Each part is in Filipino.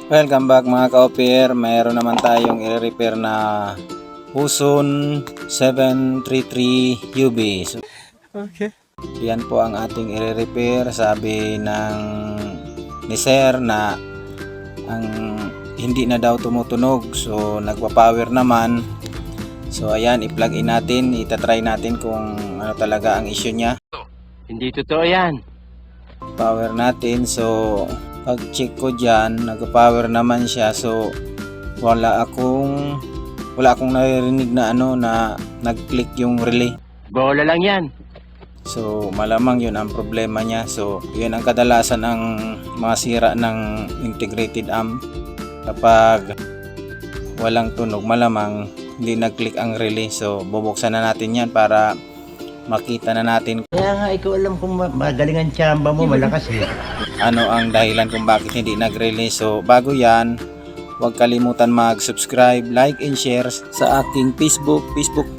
Welcome back mga ka-opir. Mayroon naman tayong i-repair na Huson 733 UB. So, Okay. yan po ang ating i-repair. Sabi ni Sir na ang hindi na daw tumutunog. So nagpa-power naman. So ayan, i-plug in natin. Itatry natin kung ano talaga ang issue niya. Hindi totoo yan. Power natin. So pag check ko dyan, nag-power naman siya. So wala akong naririnig na na nag-click yung relay. Bola lang yan. So malamang yun ang problema niya. So yun ang kadalasan ng mga sira ng integrated amp. Kapag walang tunog, malamang hindi nag-click ang relay. So bubuksan na natin yan para makita na natin Kaya nga, ikaw alam kung magaling ang tsamba mo, malakas eh. ano ang dahilan kung bakit hindi nag-relay. So bago yan, huwag kalimutan mag-subscribe, like, and share sa aking Facebook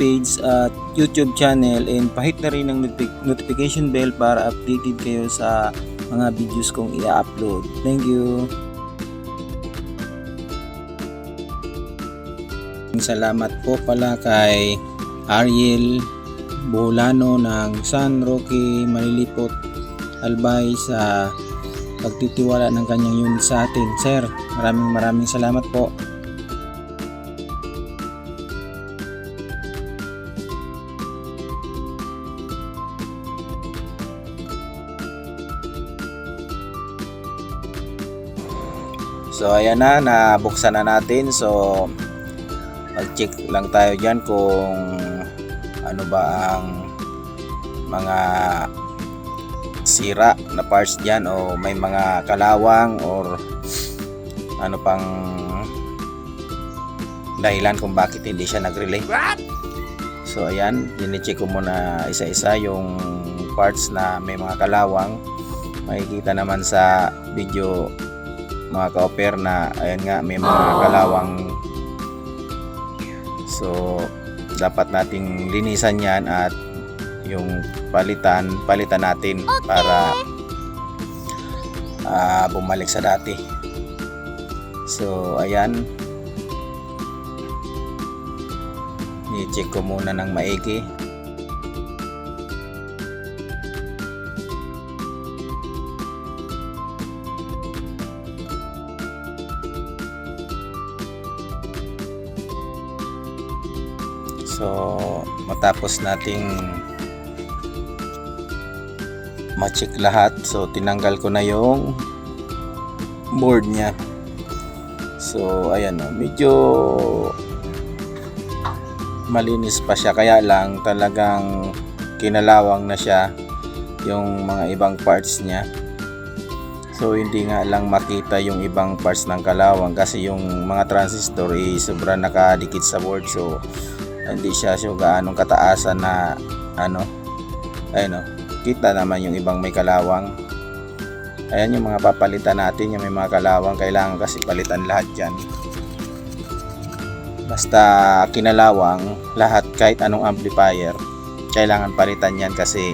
page at YouTube channel, and pahit na rin ang notification bell para updated kayo sa mga videos kong i-upload. Thank you! Salamat po pala kay Ariel Bolano ng San Roque, Malilipot, Albay sa pagtitiwala ng kanyang unit sa atin. Sir, maraming salamat po. So ayan na, nabuksan na natin. So mag-check lang tayo dyan kung ano ba ang mga sira na parts dyan, o may mga kalawang or ano pang dahilan kung bakit hindi siya nag-relay. So ayan, i-check ko muna isa-isa yung parts na may mga kalawang. Makikita naman sa video mga ka-opir na ayan nga, may mga kalawang. So dapat nating linisan yan at yung palitan natin para bumalik sa dati. So ayan, i-check ko muna ng maigi. So matapos nating ma-check lahat, so tinanggal ko na yung board niya. So ayan, medyo malinis pa siya, kaya lang talagang kinalawang na siya yung mga ibang parts niya. So hindi nga lang makita yung ibang parts ng kalawang kasi yung mga transistor sobrang nakadikit sa board. So hindi siya gaanong kataasan na ayun, kita naman yung ibang may kalawang. Ayan yung mga papalitan natin, yung may mga kalawang, kailangan kasi palitan lahat yan. Basta kinalawang lahat, kahit anong amplifier, kailangan palitan yan kasi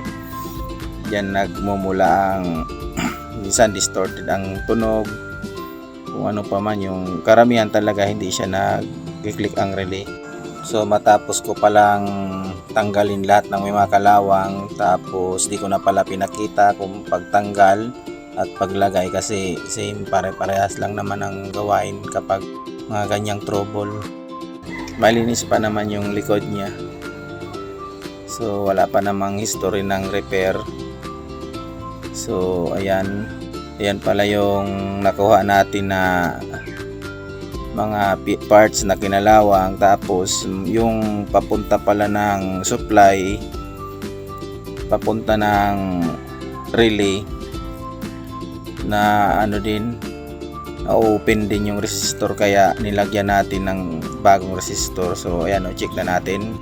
yan nagmumula ang minsan distorted ang tunog, kung ano pa man. Yung karamihan talaga hindi siya nag-click ang relay. So matapos ko palang tanggalin lahat ng may mga kalawang, tapos di ko na pala pinakita kung pagtanggal at paglagay kasi same, pare-parehas lang naman ang gawain kapag mga ganyang trouble. Malinis pa naman yung likod niya. So wala pa namang history ng repair. So ayan pala yung nakuha natin na mga parts na kinalawang. Tapos yung papunta pala ng supply, papunta ng relay na open din yung resistor, kaya nilagyan natin ng bagong resistor. So ayan, check na natin.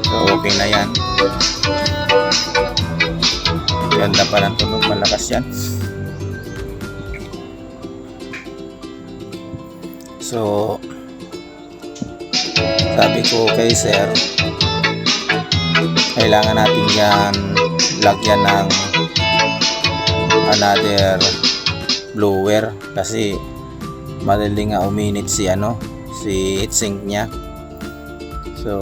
So okay na yan. Ganda pa ng tunog, malakas yan. So sabi ko kay Sir, kailangan natin yan lagyan ng another blower kasi madali nga uminit si heatsink niya. So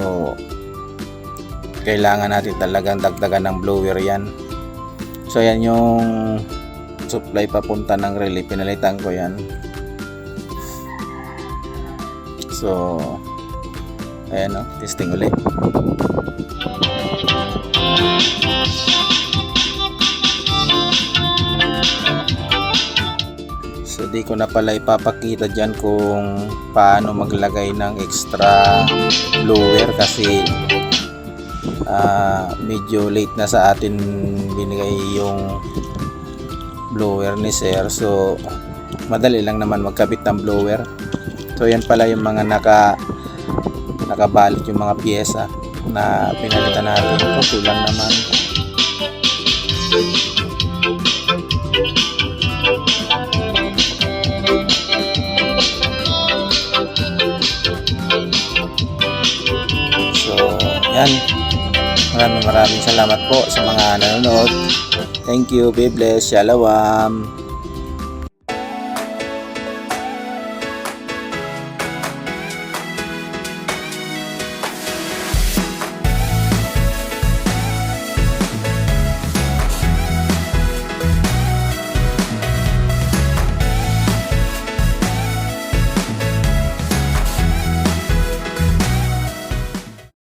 kailangan natin talagang dagdagan ng blower yan. So yan yung supply papunta ng relay, pinalitan ko yan. So ayan testing ulit. So di ko na pala ipapakita dyan kung paano maglagay ng extra blower kasi medyo late na sa atin binigay yung blower ni sir. So madali lang naman magkabit ng blower. So yan pala yung mga nakabalot yung mga piyesa na pinalitan natin. So kulang naman. So yan, maraming salamat po sa mga nanonood. Thank you, be blessed, shalom.